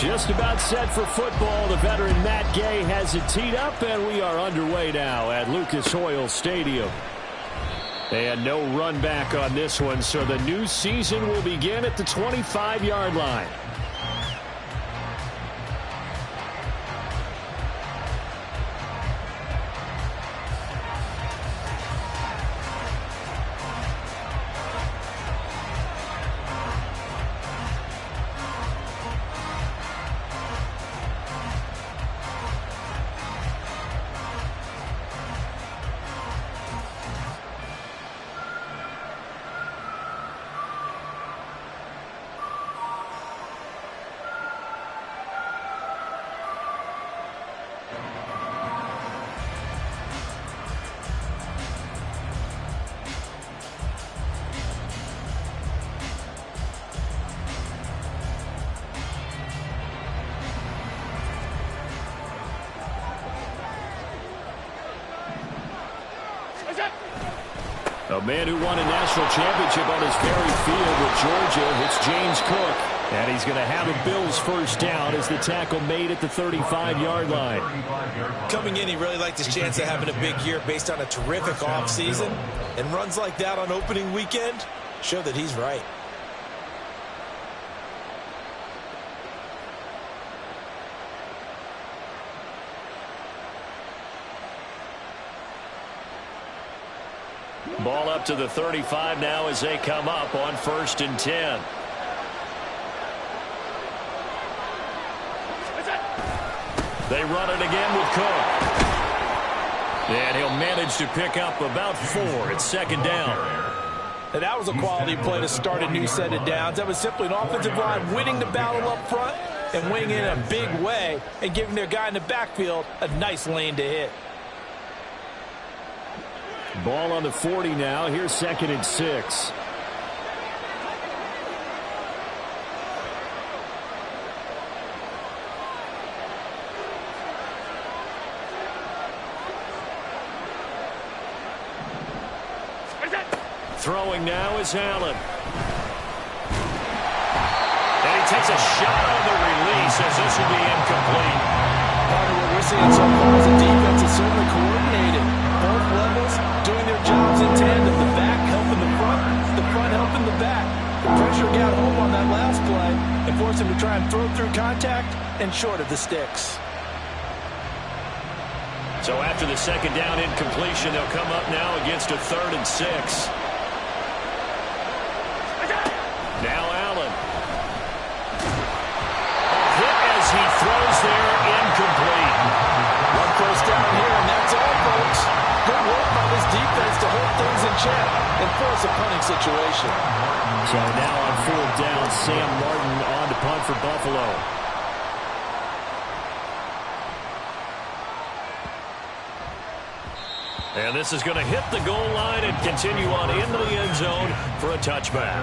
Just about set for football. The veteran Matt Gay has it teed up, and we are underway now at Lucas Oil Stadium. And no run back on this one, so the new season will begin at the 25-yard line. A man who won a national championship on his very field with Georgia. It's James Cook. And he's going to have a Bills first down as the tackle made at the 35-yard line. Coming in, he really liked his chance of having a big year based on a terrific offseason. And runs like that on opening weekend show that he's right. Ball up to the 35 now as they come up on 1st and 10. They run it again with Cook. And he'll manage to pick up about 4. It's 2nd down. And that was a quality play to start a new set of downs. That was simply an offensive line winning the battle up front and winning in a big way and giving their guy in the backfield a nice lane to hit. Ball on the 40 now. Here's 2nd and 6. Throwing now is Allen. And he takes a shot on the release as this will be incomplete. Part of what we're seeing so far is the defense is certainly coordinated. Both levels doing their jobs in tandem. The back helping the front helping the back. The pressure got home on that last play and forced him to try and throw through contact and short of the sticks. So after the 2nd down incompletion, they'll come up now against a 3rd and 6. Now Allen. A hit as he throws there, incomplete. One first down here, and that's all, folks. Good work by this defense to hold things in check and force a punting situation. So now on 4th down, Sam Martin on to punt for Buffalo. And this is going to hit the goal line and continue on into the end zone for a touchback.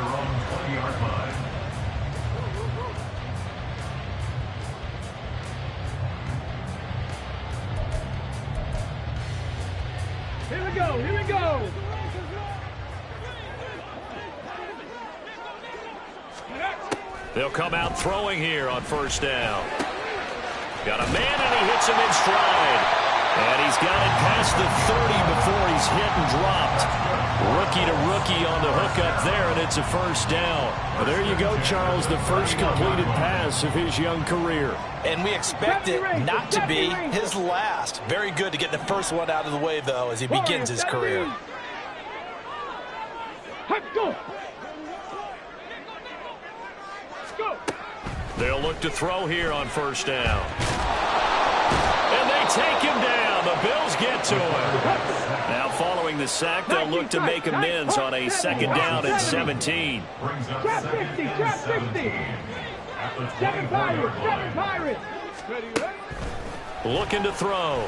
Here we go, here we go. They'll come out throwing here on 1st down. Got a man and he hits him in stride. And he's got it past the 30 before he's hit and dropped. Rookie to rookie on the hook up there, and it's a 1st down. Well, there you go, Charles, the first completed pass of his young career. And we expect it not to be his last. Very good to get the first one out of the way, though, as he begins his career. They'll look to throw here on 1st down. And they take him down. The Bills get to him. Now following the sack, they'll look to make amends on a 2nd down and 17. Trap 50, trap 50. 7 Pirates, 7 Pirates. Looking to throw.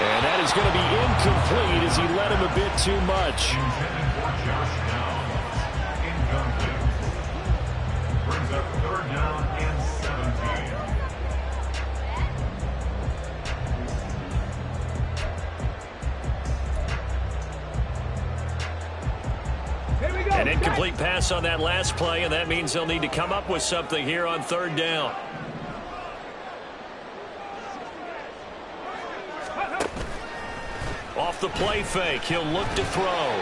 And that is going to be incomplete as he led him a bit too much. Brings up 3rd down and 17. Here we An incomplete pass on that last play, and that means they'll need to come up with something here on third down. Off the play fake, he'll look to throw.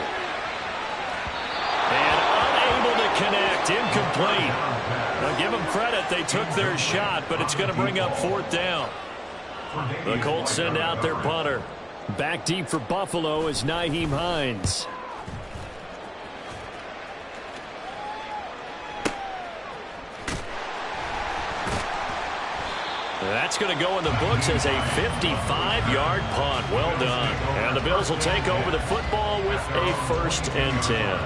And unable to connect, incomplete. Now give them credit, they took their shot, but it's going to bring up fourth down. The Colts send out their punter. Back deep for Buffalo is Nyheim Hines. That's going to go in the books as a 55-yard punt. Well done. And the Bills will take over the football with a 1st and 10.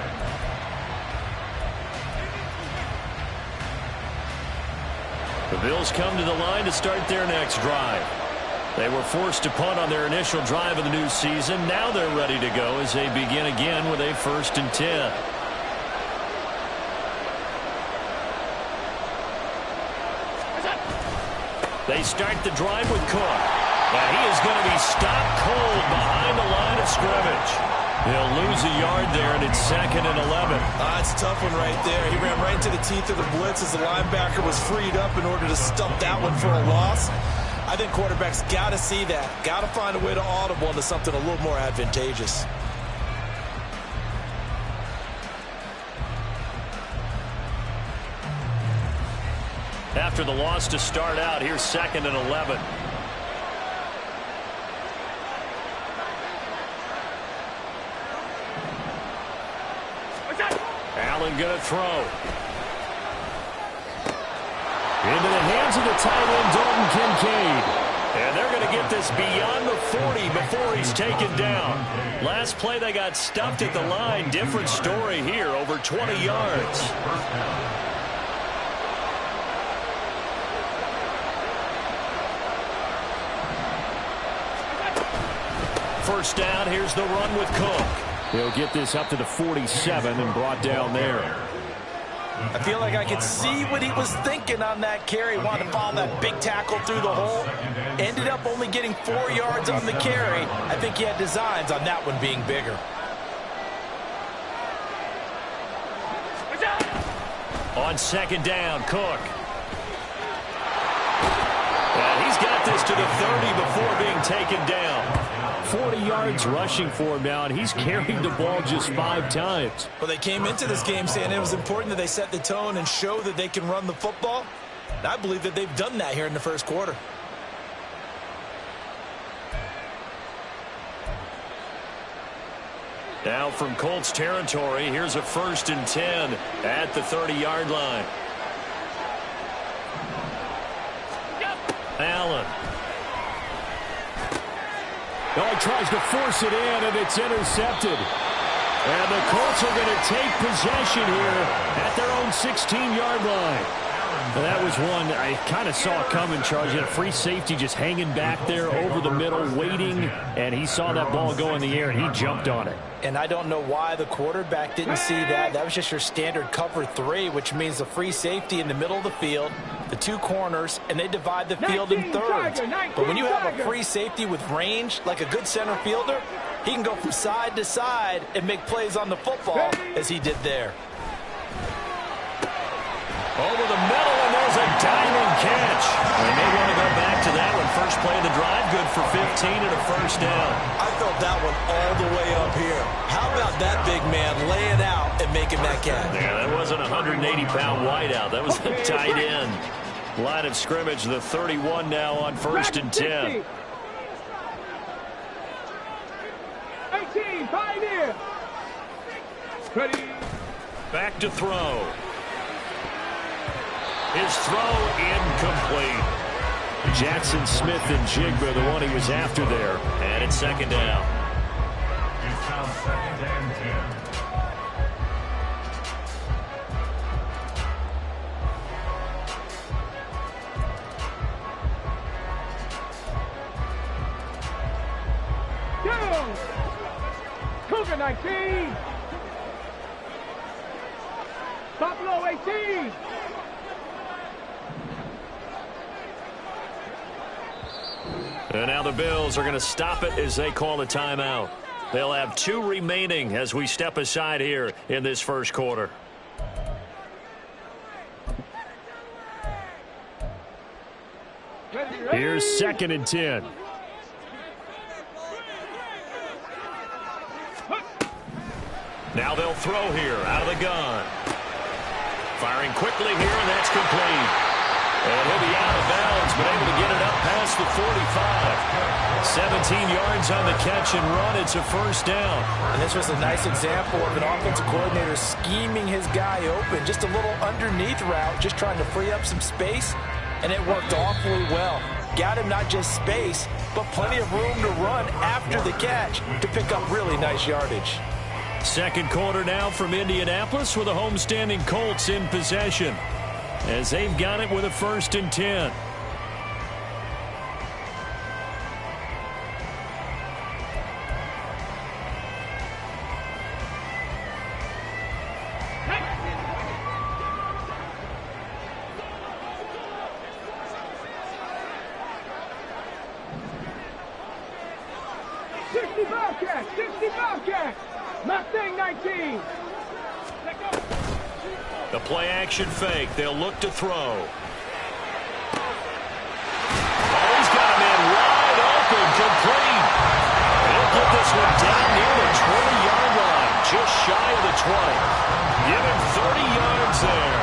The Bills come to the line to start their next drive. They were forced to punt on their initial drive of the new season. Now they're ready to go as they begin again with a 1st and 10. They start the drive with Cook. And he is going to be stopped cold behind the line of scrimmage. He'll lose a yard there, and it's 2nd and 11. It's a tough one right there. He ran right into the teeth of the blitz as the linebacker was freed up in order to stump that one for a loss. I think quarterbacks got to see that. Got to find a way to audible into something a little more advantageous. After the loss to start out, here's 2nd and 11. Allen going to throw. Into the hands of the tight end, Dalton Kincaid. And they're going to get this beyond the 40 before he's taken down. Last play, they got stuffed at the line. Different story here, over 20 yards. First down, here's the run with Cook. He'll get this up to the 47 and brought down there. I feel like I could see what he was thinking on that carry. Wanted to follow that big tackle through the hole. Ended up only getting 4 yards on the carry. I think he had designs on that one being bigger. On 2nd down, Cook. And he's got this to the 30 before being taken down. 40 yards rushing for him now, and he's carried the ball just 5 times. Well, they came into this game saying it was important that they set the tone and show that they can run the football. And I believe that they've done that here in the first quarter. Now from Colts territory, here's a 1st and 10 at the 30-yard line. Allen. Oh, he tries to force it in, and it's intercepted. And the Colts are going to take possession here at their own 16-yard line. And that was one I kind of saw coming, Charles. You had a free safety just hanging back there over the middle, waiting, and he saw that ball go in the air, and he jumped on it. And I don't know why the quarterback didn't see that. That was just your standard cover 3, which means the free safety in the middle of the field, the 2 corners, and they divide the field in thirds. But when you have a free safety with range, like a good center fielder, he can go from side to side and make plays on the football as he did there. Over the middle, and there's a diving catch. And they want to go back to that one. First play of the drive, good for 15 and a 1st down. I felt that one all the way up here. How about that big man laying out and making that catch? Yeah, that wasn't a 180-pound wideout. That was a tight end. Line of scrimmage, the 31 now on 1st and 10. 18, Pioneer. Ready. Back to throw. His throw incomplete. Jackson Smith and Jigba, the one he was after there. And it's 2nd down. It's now 2nd and 10. Cougar 19. Buffalo 18. And now the Bills are going to stop it as they call a timeout. They'll have 2 remaining as we step aside here in this first quarter. Here's 2nd and 10. Now they'll throw here out of the gun. Firing quickly here, and that's complete. And he'll be out of bounds, but able to get it up past the 45. 17 yards on the catch and run. It's a first down. And this was a nice example of an offensive coordinator scheming his guy open. Just a little underneath route, just trying to free up some space, and it worked awfully well. Got him not just space, but plenty of room to run after the catch to pick up really nice yardage. Second quarter now from Indianapolis with the homestanding Colts in possession as they've got it with a 1st and 10. Mustang 19. The play action fake. They'll look to throw. Oh, he's got a man wide open, complete. He'll get this one down near the 20-yard line, just shy of the 20. Give him 30 yards there.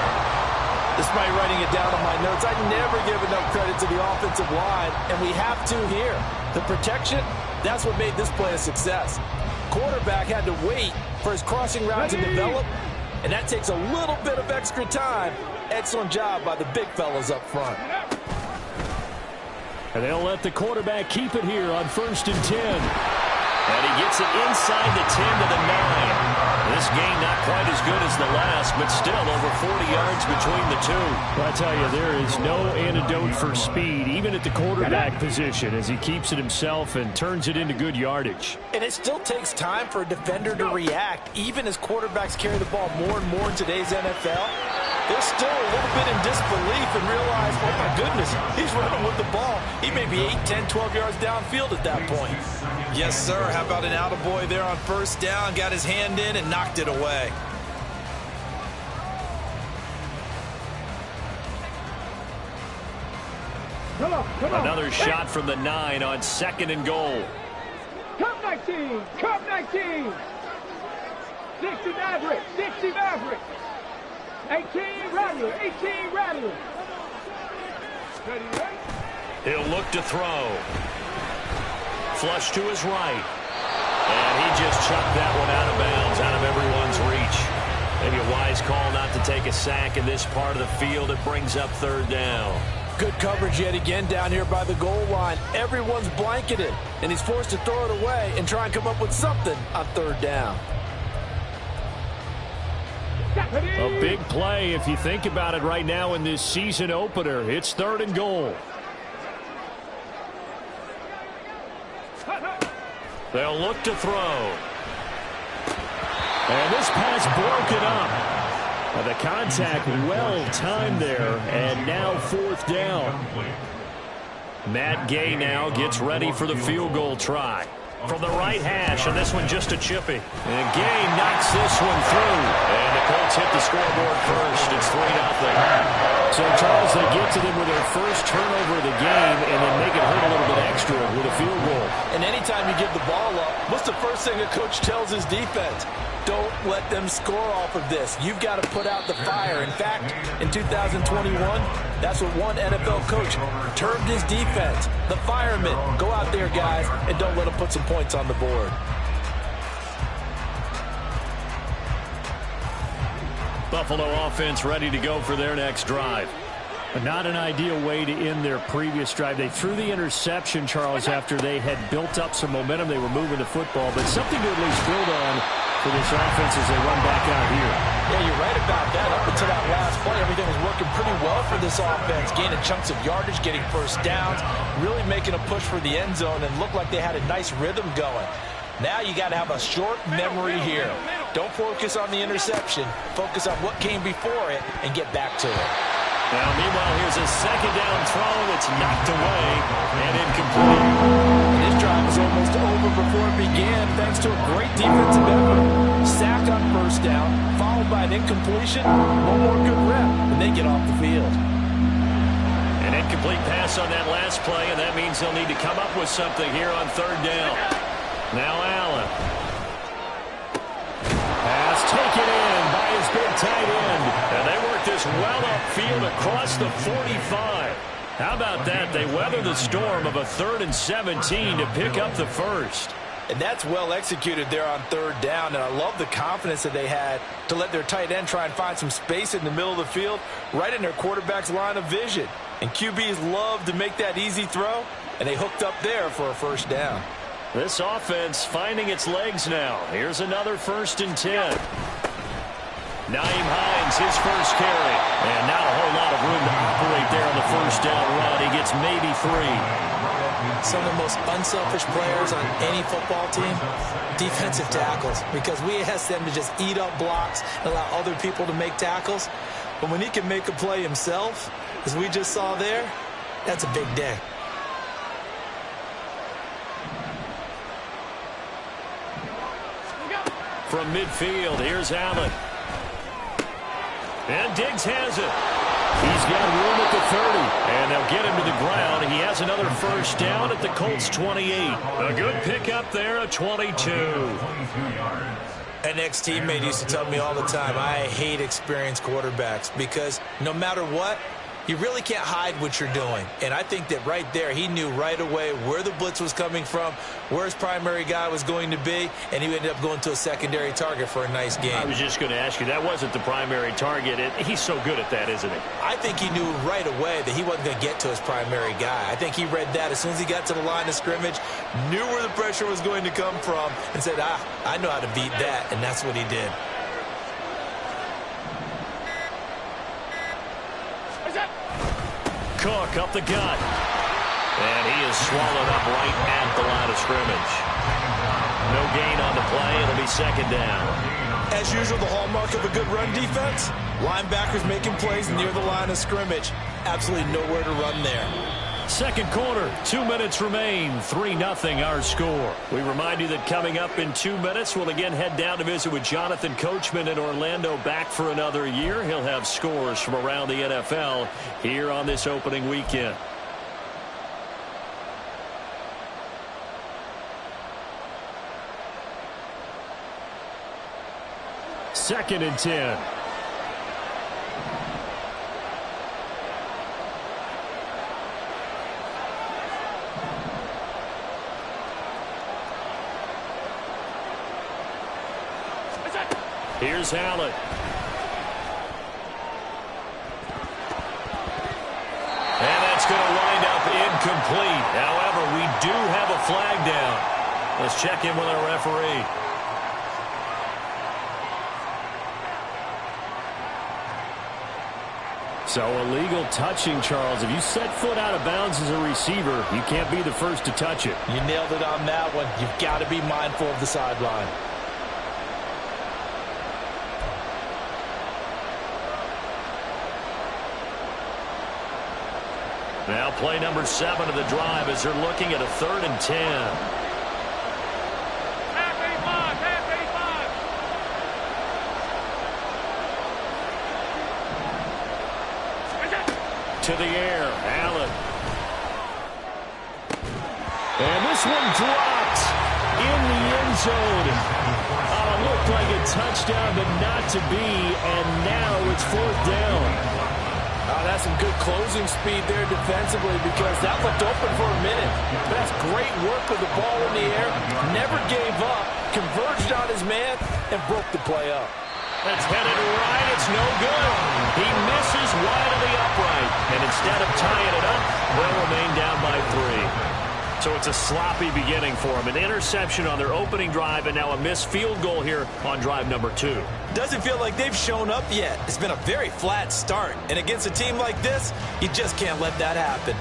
Despite writing it down on my notes, I never give enough credit to the offensive line, and we have to here. The protection, that's what made this play a success. Quarterback had to wait for his crossing route to develop, and that takes a little bit of extra time. Excellent job by the big fellas up front. And they'll let the quarterback keep it here on 1st and 10. And he gets it inside the 10 to the 9. This game not quite as good as the last, but still over 40 yards between the two. Well, I tell you, there is no antidote for speed, even at the quarterback position, as he keeps it himself and turns it into good yardage. And it still takes time for a defender to react, even as quarterbacks carry the ball more and more in today's NFL. They're still a little bit in disbelief and realize, oh my goodness, he's running with the ball. He may be 8, 10, 12 yards downfield at that point. Yes, sir. How about an attaboy there on 1st down? Got his hand in and knocked it away. Come on. Another shot from the 9 on 2nd and goal. Cup 19. Cup 19. 60 Maverick. 60 Maverick. 18 Rattler. 18 Rattler. He'll look to throw. Flush to his right. And he just chucked that one out of bounds, out of everyone's reach. Maybe a wise call not to take a sack in this part of the field. It brings up 3rd down. Good coverage yet again down here by the goal line. Everyone's blanketed, and he's forced to throw it away and try and come up with something on 3rd down. A big play if you think about it right now in this season opener. It's 3rd and goal. They'll look to throw. And this pass broken up. The contact well timed there, and now 4th down. Matt Gay now gets ready for the field goal try. From the right hash, and this one just a chippy. And Gay knocks this one through. And the Colts hit the scoreboard first. It's 3-0. So, Charles, they get to them with their first turnover of the game and then make it hurt a little bit extra with a field goal. And anytime you give the ball up, what's the first thing a coach tells his defense? Don't let them score off of this. You've got to put out the fire. In fact, in 2021, that's what one NFL coach termed his defense. The firemen. Go out there, guys, and don't let them put some points on the board. Buffalo offense ready to go for their next drive. Not an ideal way to end their previous drive. They threw the interception, Charles, after they had built up some momentum. They were moving the football, but something to at least build on for this offense as they run back out here. Yeah, you're right about that. Up until that last play, everything was working pretty well for this offense. Gaining chunks of yardage, getting 1st downs, really making a push for the end zone, and looked like they had a nice rhythm going. Now you got to have a short memory here. Don't focus on the interception. Focus on what came before it and get back to it. Now, meanwhile, here's a second down throw that's knocked away and incomplete. And this drive was almost over before it began thanks to a great defensive effort. Sack on first down, followed by an incompletion. One more good rep, and they get off the field. An incomplete pass on that last play, and that means they'll need to come up with something here on third down. Now Allen. Pass taken in by his big tight end. And they work this well upfield across the 45. How about that? They weather the storm of a 3rd and 17 to pick up the first. And that's well executed there on third down. And I love the confidence that they had to let their tight end try and find some space in the middle of the field, right in their quarterback's line of vision. And QBs love to make that easy throw, and they hooked up there for a first down. This offense finding its legs now. Here's another 1st and 10. Nyheim Hines, his first carry. And not a whole lot of room to operate there on the first down run. He gets maybe 3. Some of the most unselfish players on any football team, defensive tackles, because we ask them to just eat up blocks and allow other people to make tackles. But when he can make a play himself, as we just saw there, that's a big day. From midfield, here's Allen. And Diggs has it. He's got room at the 30. And they'll get him to the ground. He has another first down at the Colts 28. A good pickup there at 22. An ex-teammate used to tell me all the time, I hate experienced quarterbacks because no matter what, you really can't hide what you're doing. And I think that right there, he knew right away where the blitz was coming from, where his primary guy was going to be, and he ended up going to a secondary target for a nice game. I was just going to ask you, that wasn't the primary target. He's so good at that, isn't he? I think he knew right away that he wasn't going to get to his primary guy. I think he read that as soon as he got to the line of scrimmage, knew where the pressure was going to come from, and said, I know how to beat that, and that's what he did. Cook up the gut. And he is swallowed up right at the line of scrimmage. No gain on the play. It'll be second down. As usual, the hallmark of a good run defense, linebackers making plays near the line of scrimmage. Absolutely nowhere to run there. Second quarter, 2 minutes remain. 3-0 our score. We remind you that coming up in 2 minutes, we'll again head down to visit with Jonathan Coachman in Orlando, back for another year. He'll have scores from around the NFL here on this opening weekend. Second and 10. Here's Allen. And that's going to wind up incomplete. However, we do have a flag down. Let's check in with our referee. So illegal touching, Charles. If you set foot out of bounds as a receiver, you can't be the first to touch it. You nailed it on that one. You've got to be mindful of the sideline. Now play number 7 of the drive as they're looking at a 3rd and 10. To the air, Allen. And this one dropped in the end zone. Looked like a touchdown, but not to be, and now it's 4th down. That's some good closing speed there defensively because that left open for a minute. But that's great work with the ball in the air. Never gave up, converged on his man, and broke the play up. That's headed right. It's no good. He misses wide of the upright. And instead of tying it up, they'll remain down by 3. So it's a sloppy beginning for them. An interception on their opening drive, and now a missed field goal here on drive number 2. Doesn't feel like they've shown up yet. It's been a very flat start. And against a team like this, you just can't let that happen.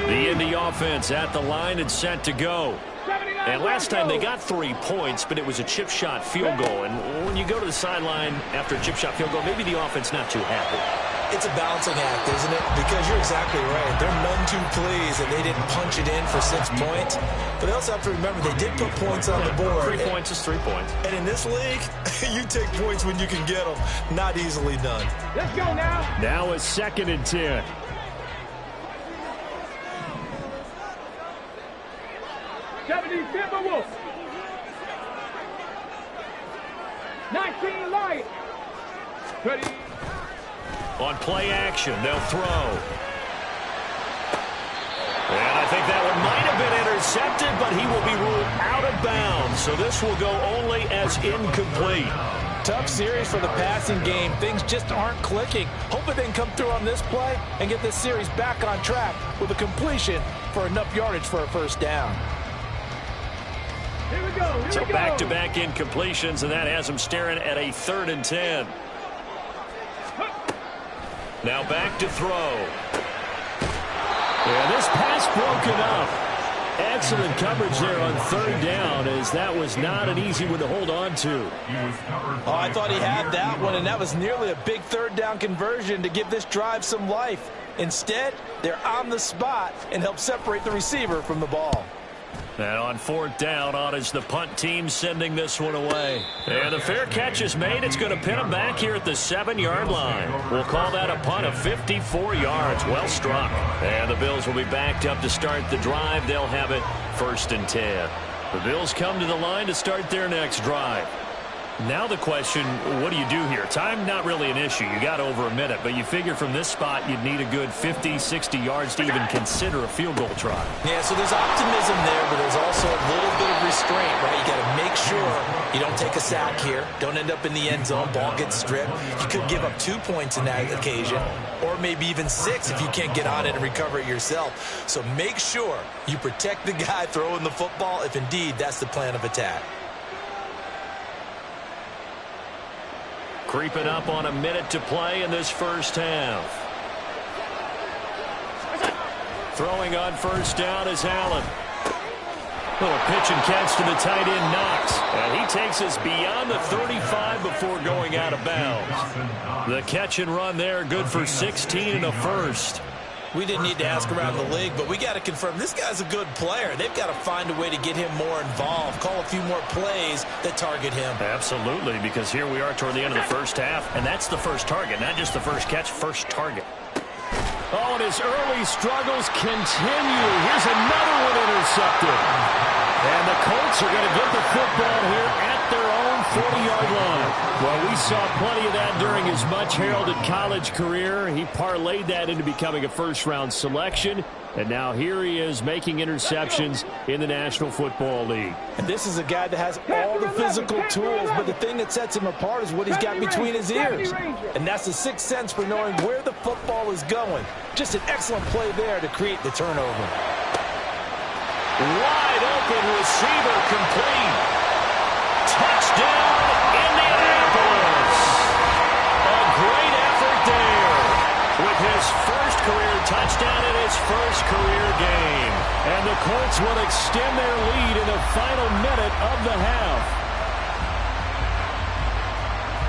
The Indy offense at the line and set to go. 79 And last time they got 3 points, but it was a chip shot field goal. And when you go to the sideline after a chip shot field goal, maybe the offense not too happy. It's a balancing act, isn't it? Because you're exactly right. They're none too pleased that they didn't punch it in for 6 points. But they also have to remember they did put points on the board. 3 points is 3 points. And in this league, you take points when you can get them. Not easily done. Let's go now. Now it's 2nd and 10. Timberwolves. 19 Lions. 30. On play action, they'll throw. And I think that one might have been intercepted, but he will be ruled out of bounds. So this will go only as incomplete. Tough series for the passing game. Things just aren't clicking. Hoping they can come through on this play and get this series back on track with a completion for enough yardage for a first down. Here we go. So back-to-back incompletions, and that has them staring at a 3rd and 10. Now back to throw. Yeah, this pass broken up. Excellent coverage there on 3rd down, as that was not an easy one to hold on to. Oh, I thought he had that one, and that was nearly a big 3rd down conversion to give this drive some life. Instead, they're on the spot and help separate the receiver from the ball. And on 4th down, on is the punt team sending this one away. And the fair catch is made. It's going to pin them back here at the 7-yard line. We'll call that a punt of 54 yards. Well struck. And the Bills will be backed up to start the drive. They'll have it 1st and 10. The Bills come to the line to start their next drive. Now the question, what do you do here? Time, not really an issue. You got over a minute, but you figure from this spot you'd need a good 50, 60 yards to even consider a field goal try. Yeah, so there's optimism there, but there's also a little bit of restraint, right? You got to make sure you don't take a sack here. Don't end up in the end zone. Ball gets stripped. You could give up 2 points in that occasion, or maybe even 6 if you can't get on it and recover it yourself. So make sure you protect the guy throwing the football if indeed that's the plan of attack. Creeping up on a minute to play in this first half. Throwing on 1st down is Allen. Little pitch and catch to the tight end, Knox. And he takes us beyond the 35 before going out of bounds. The catch and run there, good for 16 and a first. We didn't need to ask around the league, but we got to confirm this guy's a good player. They've got to find a way to get him more involved, call a few more plays that target him. Absolutely, because here we are toward the end of the first half, and that's the first target, not just the first catch, first target. Oh, and his early struggles continue. Here's another one intercepted. And the Colts are going to get the football here at their own 40-yard line. Well, we saw plenty of that during his much-heralded college career. He parlayed that into becoming a first-round selection. And now here he is making interceptions in the National Football League. And this is a guy that has all the physical tools, but the thing that sets him apart is what he's got between his ears. And that's the sixth sense for knowing where the football is going. Just an excellent play there to create the turnover. Wide open receiver complete. Touchdown, Indianapolis. A great effort there with his first career touchdown in his first career game. And the Colts will extend their lead in the final minute of the half.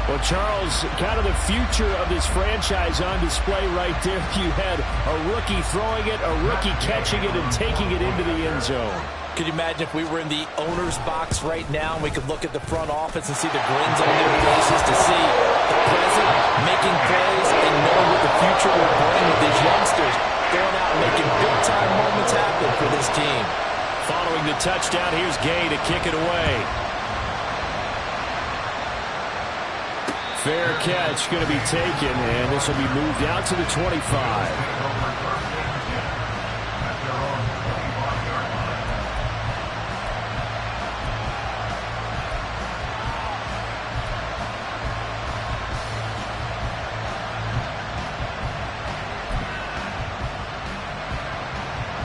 Well, Charles, kind of the future of this franchise on display right there. You had a rookie throwing it, a rookie catching it, and taking it into the end zone. Could you imagine if we were in the owner's box right now and we could look at the front office and see the grins on their faces to see the present, making plays, and knowing what the future will bring with these youngsters going out and making big-time moments happen for this team. Following the touchdown, here's Gay to kick it away. Fair catch going to be taken, and this will be moved out to the 25.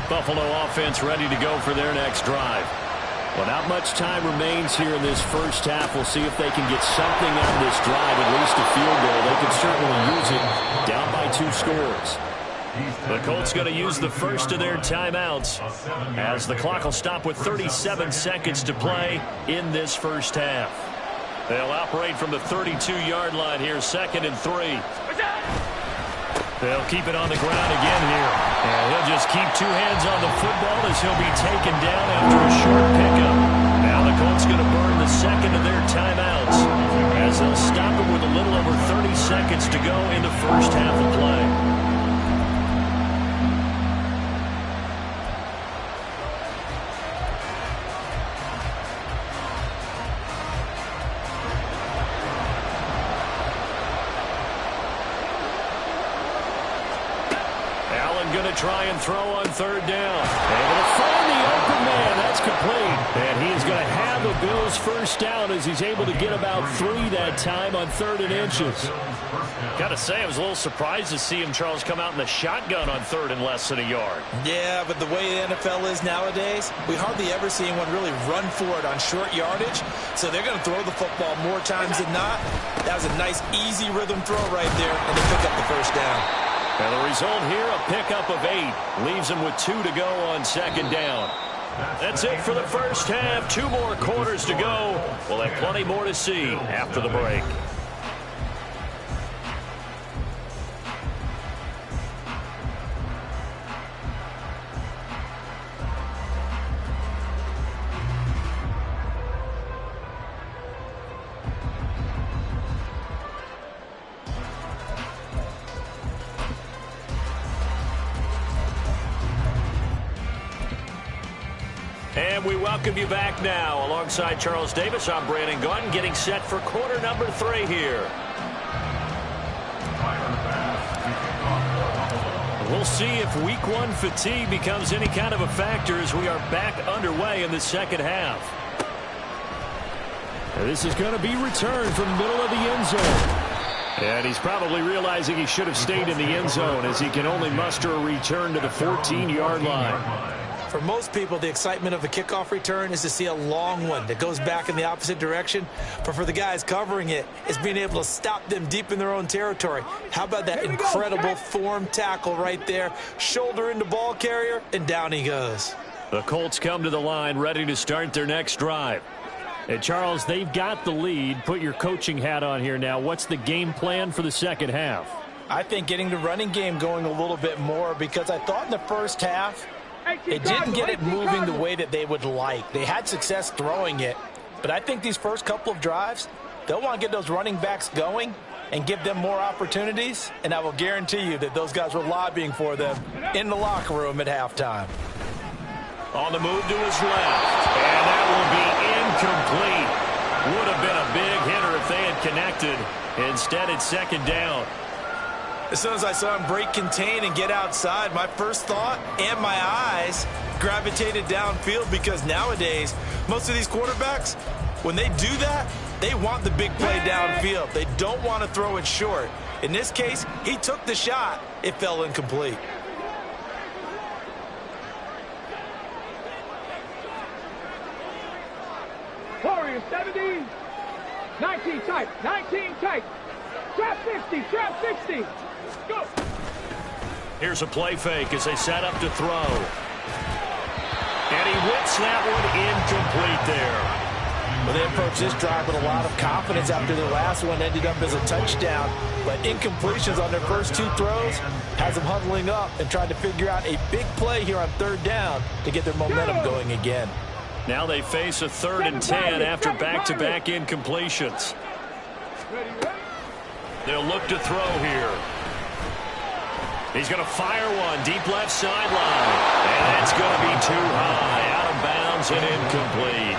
Buffalo offense ready to go for their next drive. Well, not much time remains here in this first half. We'll see if they can get something out of this drive, at least a field goal. They can certainly use it down by 2 scores. The Colts going to use the first of their timeouts as the clock will stop with 37 seconds to play in this first half. They'll operate from the 32-yard line here, 2nd and 3. They'll keep it on the ground again here. And he'll just keep two hands on the football as he'll be taken down after a short pickup. Now the Colts going to burn the second of their timeouts as they'll stop it with a little over 30 seconds to go in the first half of play. Going to try and throw on 3rd down. Able to find the open man. That's complete. And he is going to have the Bills' first down as he's able to get about 3 that time on 3rd and inches. Got to say, I was a little surprised to see him, Charles, come out in the shotgun on 3rd and less than a yard. Yeah, but the way the NFL is nowadays, we hardly ever see anyone really run for it on short yardage. So they're going to throw the football more times than not. That was a nice, easy rhythm throw right there, and they pick up the first down. And the result here, a pickup of 8. Leaves him with 2 to go on 2nd down. That's it for the first half. 2 more quarters to go. We'll have plenty more to see after the break. And we welcome you back now. Alongside Charles Davis, I'm Brandon Gaudin, getting set for quarter number 3 here. We'll see if week 1 fatigue becomes any kind of a factor as we are back underway in the second half. This is going to be returned from the middle of the end zone. And he's probably realizing he should have stayed in the end zone as he can only muster a return to the 14-yard line. For most people, the excitement of a kickoff return is to see a long one that goes back in the opposite direction. But for the guys covering it, it's being able to stop them deep in their own territory. How about that incredible form tackle right there? Shoulder into ball carrier, and down he goes. The Colts come to the line ready to start their next drive. And Charles, they've got the lead. Put your coaching hat on here now. What's the game plan for the second half? I think getting the running game going a little bit more, because I thought in the first half, they didn't get it moving the way that they would like. They had success throwing it, but I think these first couple of drives, they'll want to get those running backs going and give them more opportunities, and I will guarantee you that those guys were lobbying for them in the locker room at halftime. On the move to his left, and that will be incomplete. Would have been a big hitter if they had connected. Instead, it's 2nd down. As soon as I saw him break contain and get outside, my first thought and my eyes gravitated downfield, because nowadays, most of these quarterbacks, when they do that, they want the big play downfield. They don't want to throw it short. In this case, he took the shot. It fell incomplete. Warriors 70, 19 tight, 19 tight. Trap 50, trap 60. Go. Here's a play fake as they set up to throw. And he whips that one incomplete there. Well, they approached this drive with a lot of confidence after their last one ended up as a touchdown. But incompletions on their first 2 throws has them huddling up and trying to figure out a big play here on 3rd down to get their momentum going again. Now they face a 3rd and 10 after back-to-back incompletions. They'll look to throw here. He's going to fire one deep left sideline. And that's going to be too high. Out of bounds and incomplete.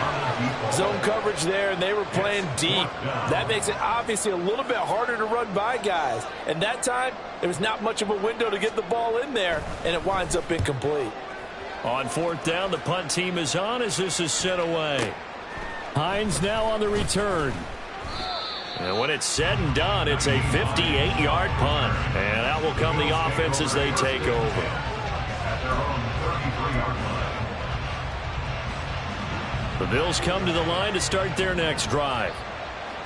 Zone coverage there, and they were playing deep. That makes it obviously a little bit harder to run by guys. And that time, there was not much of a window to get the ball in there, and it winds up incomplete. On 4th down, the punt team is on as this is sent away. Hines now on the return. And when it's said and done, it's a 58-yard punt. And out will come the offense as they take over. The Bills come to the line to start their next drive.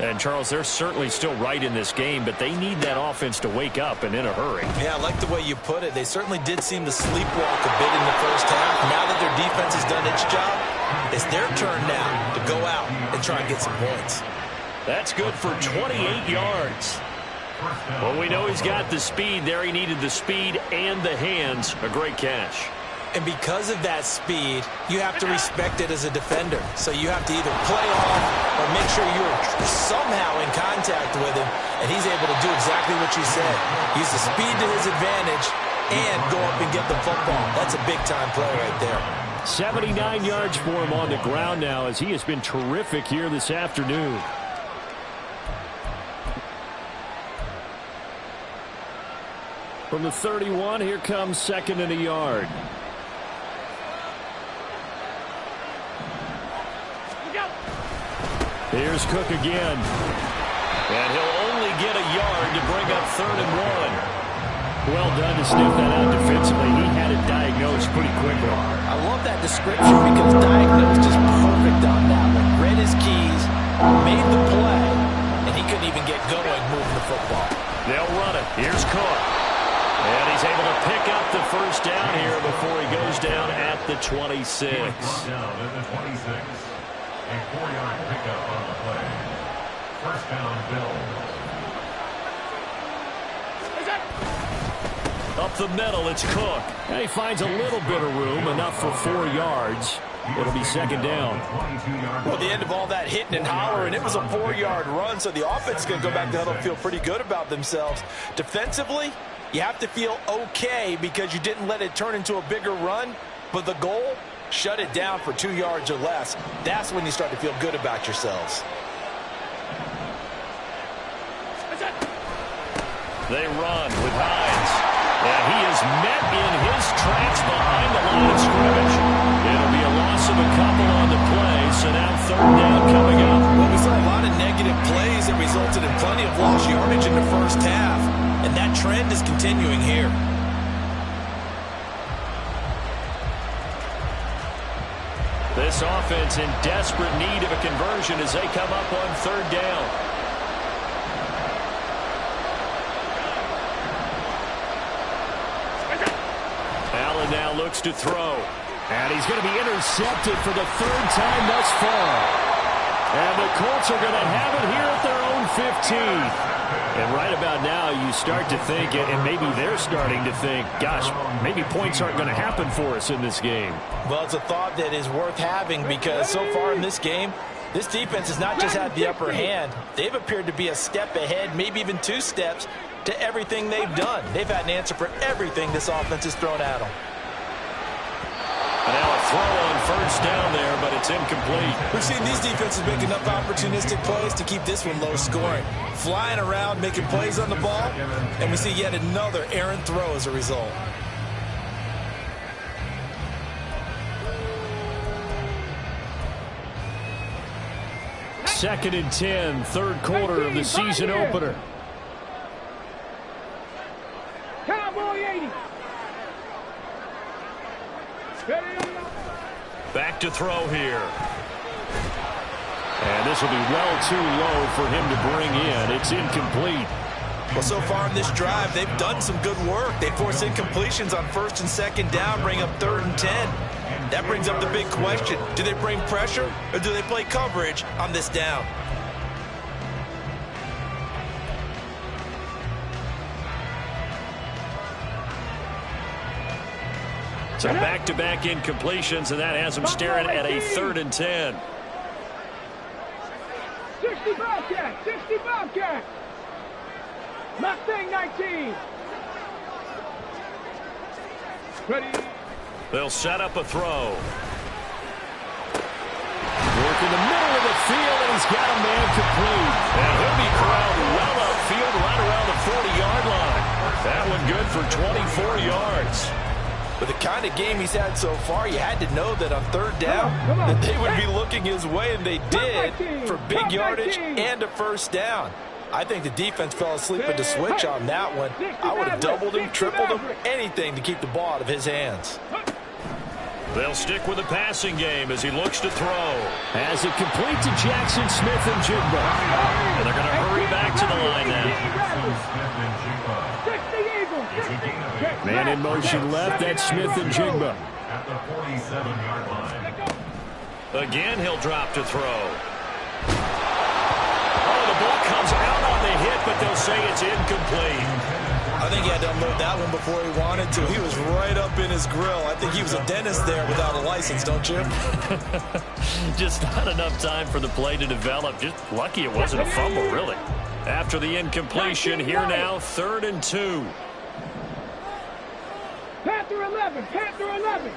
And, Charles, they're certainly still right in this game, but they need that offense to wake up and in a hurry. Yeah, I like the way you put it. They certainly did seem to sleepwalk a bit in the first half. Now that their defense has done its job, it's their turn now to go out and try and get some points. That's good for 28 yards. Well, we know he's got the speed there. He needed the speed and the hands. A great catch. And because of that speed, you have to respect it as a defender. So you have to either play off or make sure you're somehow in contact with him, and he's able to do exactly what you said. Use the speed to his advantage and go up and get the football. That's a big-time play right there. 79 yards for him on the ground now as he has been terrific here this afternoon. From the 31, here comes 2nd and a yard. Here's Cook again. And he'll only get a yard to bring up 3rd and 1. Well done to sniff that out defensively. He had it diagnosed pretty quickly. I love that description because diagnosed is perfect on that one. Read his keys, made the play, and he couldn't even get going moving the football. They'll run it. Here's Cook. And he's able to pick up the first down here before he goes down at the 26. Down at the 26. A 4-yard pickup on the play. First down, Bills. Up the middle, it's Cook. And he finds a little bit of room, enough for 4 yards. It'll be 2nd down. Well, at the end of all that hitting and hollering, it was a 4-yard run, so the offense is going to go back to huddle and feel pretty good about themselves. Defensively, you have to feel okay because you didn't let it turn into a bigger run, but the goal, shut it down for 2 yards or less. That's when you start to feel good about yourselves. They run with Hines. And he is met in his tracks behind the line of scrimmage. It'll be a loss of a couple on the play, so now 3rd down coming up. Well, we saw a lot of negative plays that resulted in plenty of lost yardage in the first half, and that trend is continuing here. This offense in desperate need of a conversion as they come up on 3rd down. Allen now looks to throw. And he's going to be intercepted for the 3rd time thus far. And the Colts are going to have it here at their own 15. And right about now, you start to think, and maybe they're starting to think, gosh, maybe points aren't going to happen for us in this game. Well, it's a thought that is worth having because so far in this game, this defense has not just had the upper hand. They've appeared to be a step ahead, maybe even 2 steps, to everything they've done. They've had an answer for everything this offense has thrown at them. And now a throw on 1st down there, but it's incomplete. We've seen these defenses make enough opportunistic plays to keep this one low scoring. Flying around, making plays on the ball, and we see yet another errant throw as a result. Second and 10, 3rd quarter of the season opener. Cowboy 80. Back to throw here. And this will be well too low for him to bring in. It's incomplete. Well, so far in this drive, they've done some good work. They force incompletions on 1st and 2nd down, bring up 3rd and 10. That brings up the big question. Do they bring pressure or do they play coverage on this down? So back-to-back incompletions, and that has them staring at a 3rd and 10. 60 Bobcats, 60 Bobcats. Mustang 19. Ready. They'll set up a throw. Work in the middle of the field, and he's got a man complete. And he'll be corralled well upfield right around the 40-yard line. That one good for 24 yards. With the kind of game he's had so far, you had to know that on 3rd down that they would be looking his way, and they did for big yardage and a 1st down. I think the defense fell asleep at the switch on that one. I would have doubled him, tripled him, anything to keep the ball out of his hands. They'll stick with the passing game as he looks to throw. Has it complete to Jackson Smith and Jigba. And they're going to hurry back to the line now. Man in motion left. That's Smith and Jigba. At the 47-yard line. Again, he'll drop to throw. Oh, the ball comes out on the hit, but they'll say it's incomplete. I think he had to unload that one before he wanted to. He was right up in his grill. I think he was a dentist there without a license, don't you? Just not enough time for the play to develop. Just lucky it wasn't a fumble, really. After the incompletion, here now, 3rd and 2. Panther 11, Panther 11.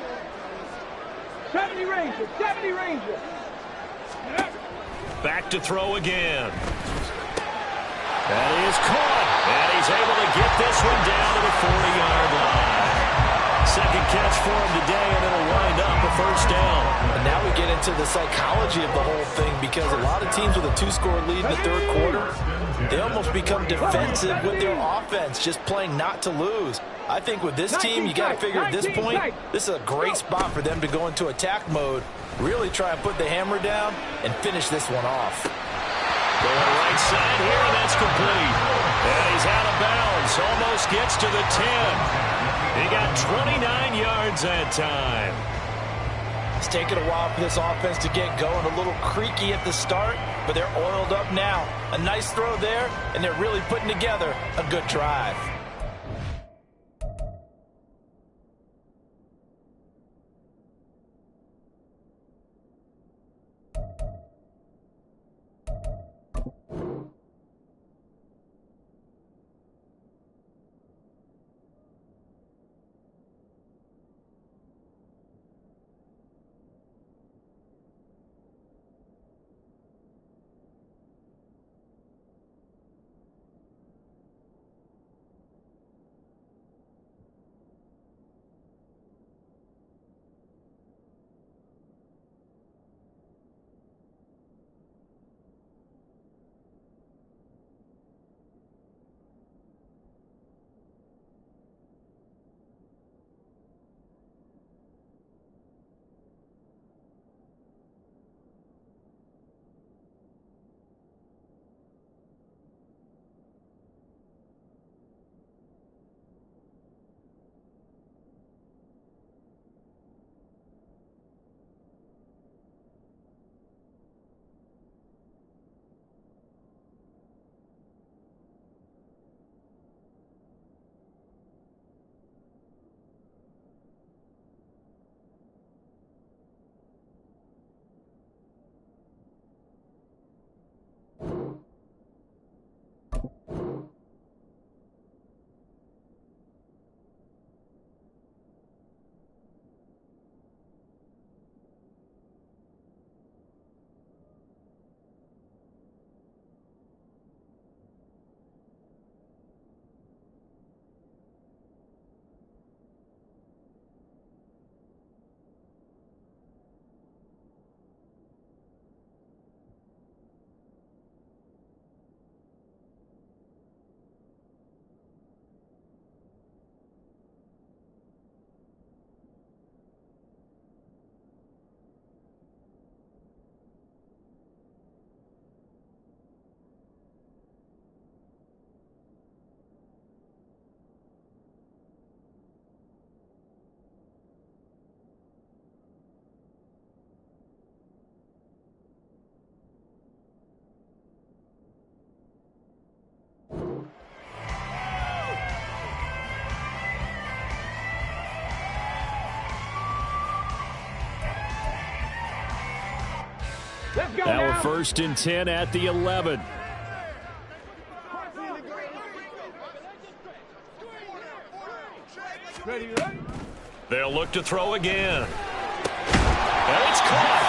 70 Rangers, 70 Rangers. Back to throw again. That is caught, and he's able to get this one down to the 40-yard line. Second catch for him today, and it'll wind up a first down. And now we get into the psychology of the whole thing, because a lot of teams with a 2-score lead in the 3rd quarter, they almost become defensive with their offense, just playing not to lose. I think with this team, you got to figure at this point, this is a great spot for them to go into attack mode, really try and put the hammer down and finish this one off. Going right side here, and that's complete. And he's out of bounds. Almost gets to the 10. He got 29 yards that time. It's taken a while for this offense to get going. A little creaky at the start, but they're oiled up now. A nice throw there, and they're really putting together a good drive. Now a 1st and 10 at the 11. They'll look to throw again. And it's caught.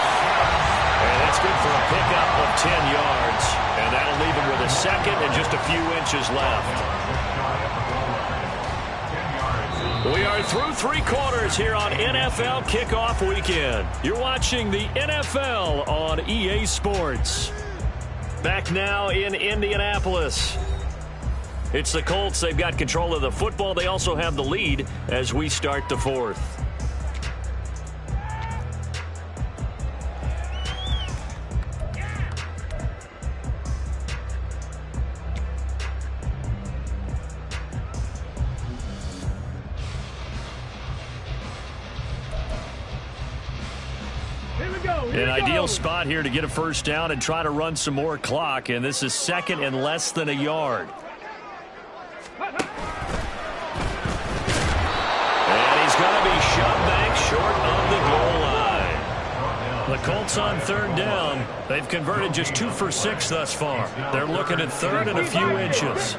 And that's good for a pickup of 10 yards. And that'll leave him with a second and just a few inches left. We are through 3 quarters here on NFL Kickoff Weekend. You're watching the NFL on EA Sports. Back now in Indianapolis. It's the Colts. They've got control of the football. They also have the lead as we start the 4th. Here we go. An ideal spot here to get a first down and try to run some more clock, and this is second and less than a yard. And he's going to be shoved back short of the goal line. The Colts on third down. They've converted just 2 for 6 thus far. They're looking at third and a few inches.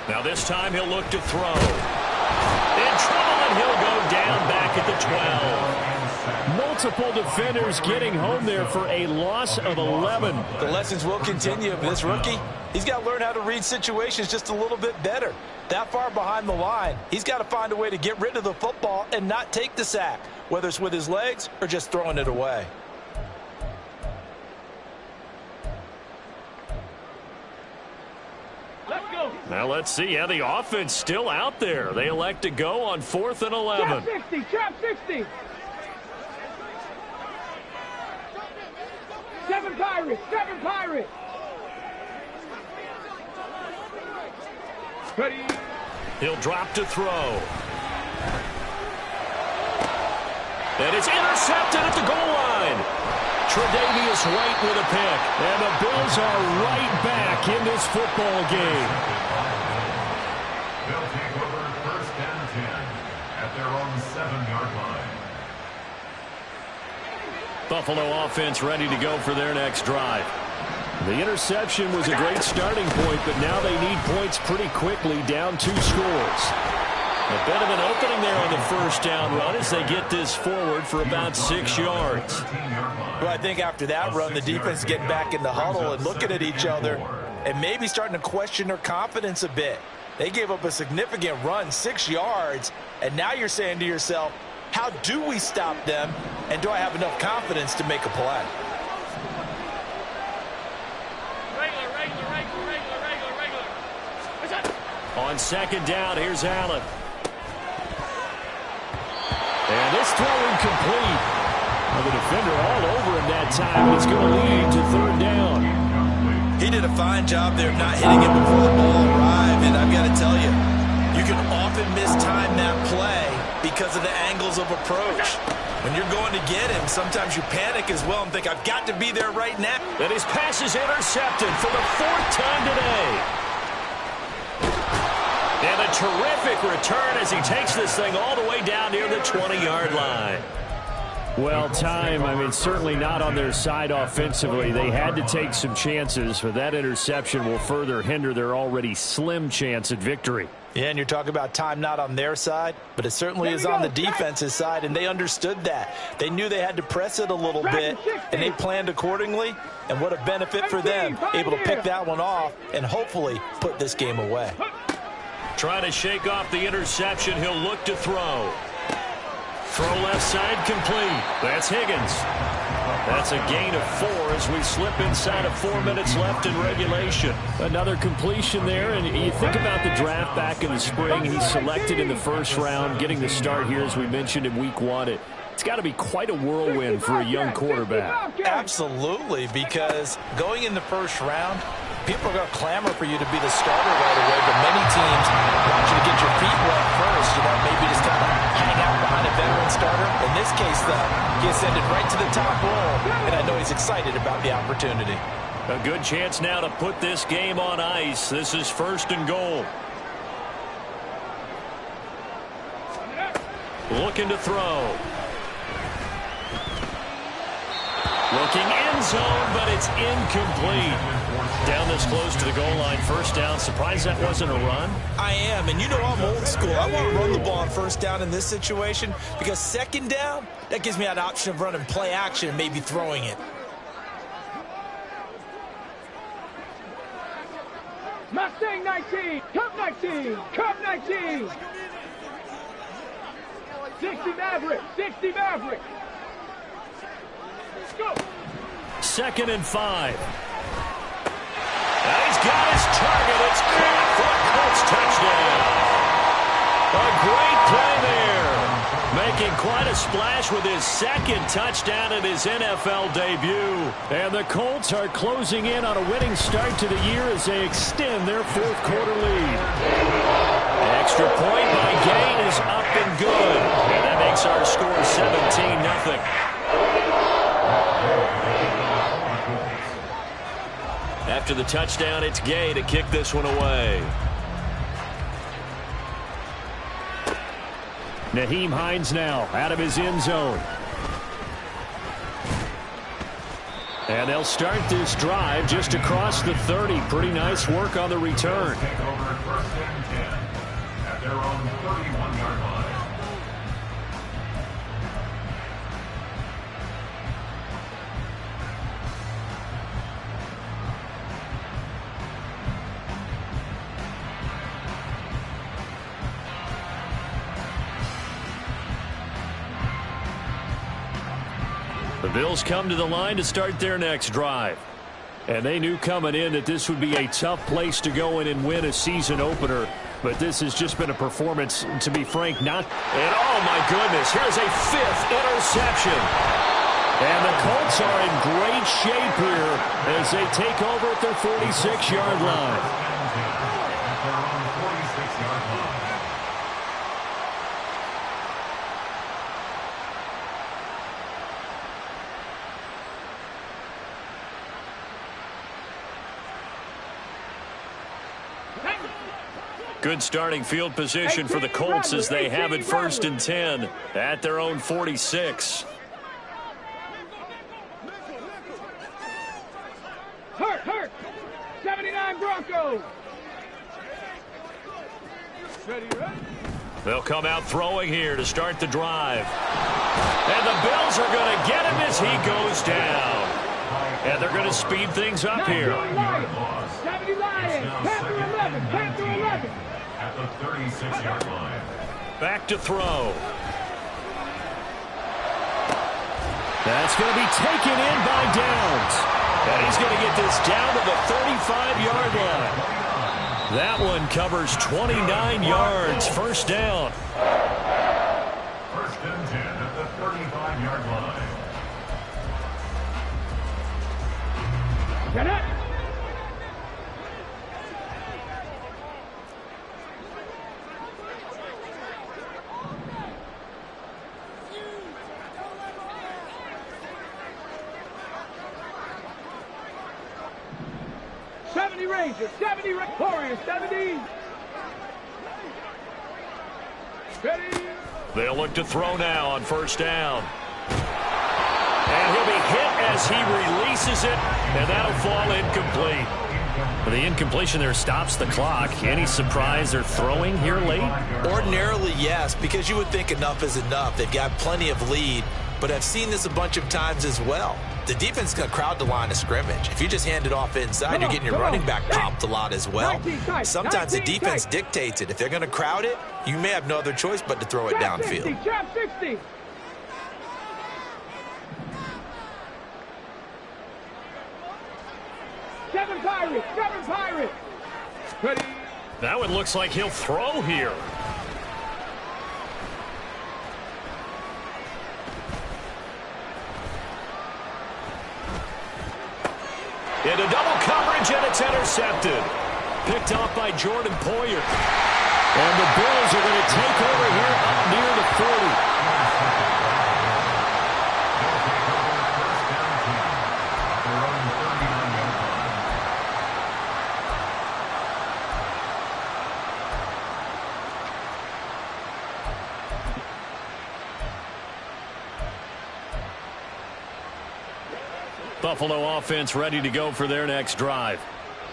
Now this time he'll look to throw. In trouble, and he'll go down back at the 12. Multiple defenders getting home there for a loss of 11. The lessons will continue. This rookie, he's got to learn how to read situations just a little bit better. That far behind the line, he's got to find a way to get rid of the football and not take the sack, whether it's with his legs or just throwing it away. Now let's see how the offense still out there. They elect to go on 4th and 11. Trap 60. 7 Pirates. Ready. He'll drop to throw. And it's intercepted at the goal line. Tre'Davious White with a pick. And the Bills are right back in this football game. They'll take over 1st and 10 at their own 7-yard line. Buffalo offense ready to go for their next drive. The interception was a great starting point, but now they need points pretty quickly, down 2 scores. A bit of an opening there on the first down run as they get this forward for about 6 yards. Well, I think after that run, the defense is getting back in the huddle and looking at each other and maybe starting to question their confidence a bit. They gave up a significant run, 6 yards, and now you're saying to yourself, how do we stop them, and do I have enough confidence to make a play? On second down, here's Allen. And this throw incomplete. Well, the defender all over him that time, and it's going to lead to third down. He did a fine job there of not hitting it before the ball arrived, and I've got to tell you, you can often mistime that play because of the angles of approach. When you're going to get him, sometimes you panic as well and think, I've got to be there right now. And his pass is intercepted for the 4th time today. And a terrific return as he takes this thing all the way down near the 20-yard line. Well, certainly not on their side offensively. They had to take some chances, but that interception will further hinder their already slim chance at victory. Yeah, and you're talking about time not on their side, but it certainly is on the defense's side, and they understood that. They knew they had to press it a little bit, and they planned accordingly, and what a benefit for them, able to pick that one off and hopefully put this game away. Trying to shake off the interception, he'll look to throw. Throw left side complete. That's Higgins. That's a gain of 4 as we slip inside of 4 minutes left in regulation. Another completion there, and you think about the draft back in the spring. He's selected in the first round, getting the start here, as we mentioned, in week 1. It's got to be quite a whirlwind for a young quarterback. Absolutely, because going in the first round, people are going to clamor for you to be the starter right away, but many teams want you to get your feet wet first, maybe just kind of hang out behind a veteran starter. In this case, though, he ascended right to the top role, and I know he's excited about the opportunity. A good chance now to put this game on ice. This is 1st and goal. Looking to throw. Looking end zone, but it's incomplete. Down this close to the goal line, first down. Surprised that wasn't a run? I am, and I'm old school. I want to run the ball on first down in this situation because second down, that gives me that option of running play action and maybe throwing it. Mustang 19, Cup 19, Cup 19. 60 Maverick, 60 Maverick. Go. 2nd and 5. Now he's got his target. It's caught for a Colts touchdown. A great play there. Making quite a splash with his 2nd touchdown in his NFL debut. And the Colts are closing in on a winning start to the year as they extend their 4th quarter lead. Extra point by Gain is up and good. After the touchdown, it's Gay to kick this one away. Nyheim Hines now out of his end zone. And they'll start this drive just across the 30. Pretty nice work on the return. Take over first and 10 at their own 31-yard line. The Bills come to the line to start their next drive. And they knew coming in that this would be a tough place to go in and win a season opener. But this has just been a performance, to be frank, not... And oh my goodness, here's a 5th interception. And the Colts are in great shape here as they take over at their 46-yard line. At their own 46-yard line. Good starting field position for the Colts as they have it 1st and 10 at their own 46. Hurt. 79 Broncos. Ready. They'll come out throwing here to start the drive. And the Bills are going to get him as he goes down. And they're going to speed things up here. 70 Lions. Panther 11. At the 36-yard line. Back to throw. That's going to be taken in by Downs. And he's going to get this down to the 35-yard line. That one covers 29 yards. First down. First and 10 at the 35-yard line. Get up. Rangers, 70 Warriors, 70. Ready. They'll look to throw now on first down. And he'll be hit as he releases it, and that'll fall incomplete. The incompletion there stops the clock. Any surprise they're throwing here late? Ordinarily, yes, because you would think enough is enough. They've got plenty of lead, but I've seen this a bunch of times as well. The defense is going to crowd the line of scrimmage. If you just hand it off inside, you're getting your running back popped a lot as well. Sometimes the defense dictates it. If they're going to crowd it, you may have no other choice but to throw it downfield. Trap 60. Seven Pirates. Ready. Now it looks like he'll throw here. Into double coverage, and it's intercepted. Picked off by Jordan Poyer. And the Bills are going to take over here up near the 40. Buffalo offense ready to go for their next drive.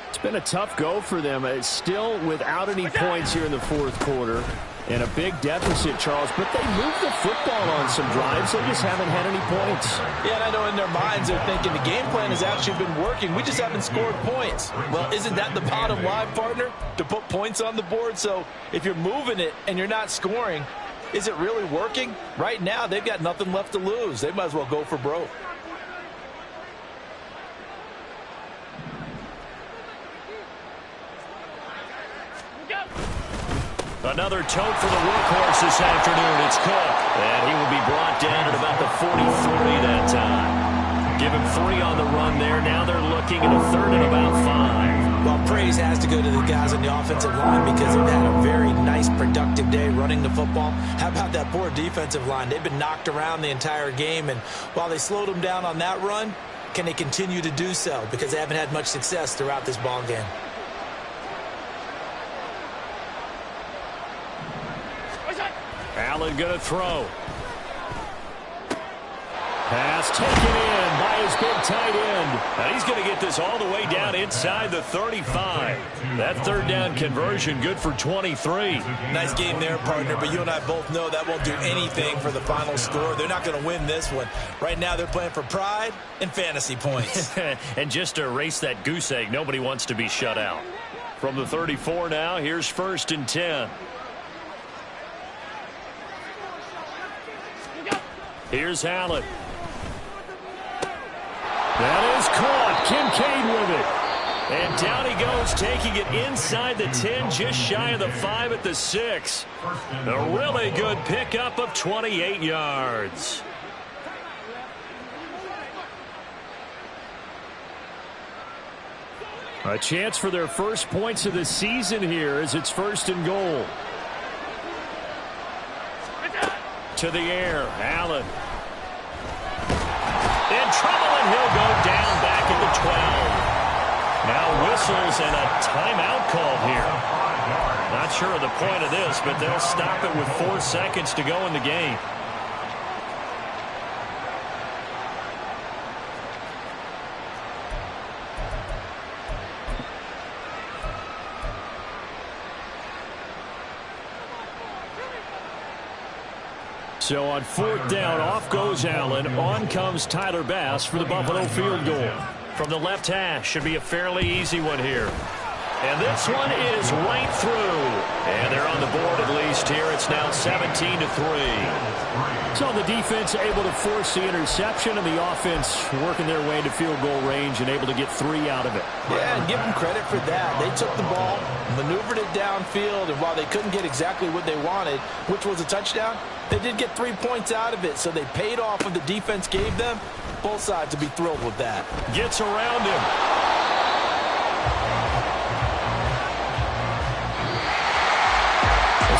It's been a tough go for them. It's still without any points here in the fourth quarter. And a big deficit, Charles. But they moved the football on some drives. They just haven't had any points. Yeah, and I know in their minds they're thinking the game plan has actually been working. We just haven't scored points. Well, isn't that the bottom line, partner? To put points on the board? So if you're moving it and you're not scoring, is it really working? Right now, they've got nothing left to lose. They might as well go for broke. Another tote for the workhorse this afternoon. It's Cook. And he will be brought down at about the 43 that time. Give him 3 on the run there. Now they're looking at a third and about 5. Well, praise has to go to the guys on the offensive line because they've had a very nice, productive day running the football. How about that poor defensive line? They've been knocked around the entire game, and while they slowed them down on that run, can they continue to do so? Because they haven't had much success throughout this ball game. Allen going to throw. Pass taken in by his big tight end. And he's going to get this all the way down inside the 35. That third down conversion good for 23. Nice game there, partner, but you and I both know that won't do anything for the final score. They're not going to win this one. Right now they're playing for pride and fantasy points. And just to erase that goose egg, nobody wants to be shut out. From the 34 now, here's 1st and 10. Here's Allen. That is caught. Kincaid with it. And down he goes, taking it inside the 10, just shy of the 5 at the 6. A really good pickup of 28 yards. A chance for their first points of the season here as it's 1st and goal. To the air, Allen. In trouble, and he'll go down back at the 12. Now whistles and a timeout called here. Not sure of the point of this, but they'll stop it with 4 seconds to go in the game. So on 4th down, off goes Allen. On comes Tyler Bass for the Buffalo field goal. From the left hash, should be a fairly easy one here. And this one is right through. And they're on the board at least here. It's now 17-3. So the defense able to force the interception, and the offense working their way to field goal range and able to get 3 out of it. Yeah, and give them credit for that. They took the ball, maneuvered it downfield, and while they couldn't get exactly what they wanted, which was a touchdown, they did get 3 points out of it, so they paid off what the defense gave them. Both sides will be thrilled with that. Gets around him.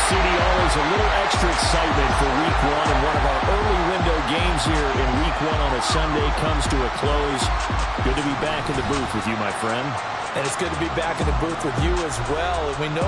CD always a little extra excitement for Week 1, and one of our early window games here in Week 1 on a Sunday comes to a close. Good to be back in the booth with you, my friend. And it's good to be back in the booth with you as well. And we know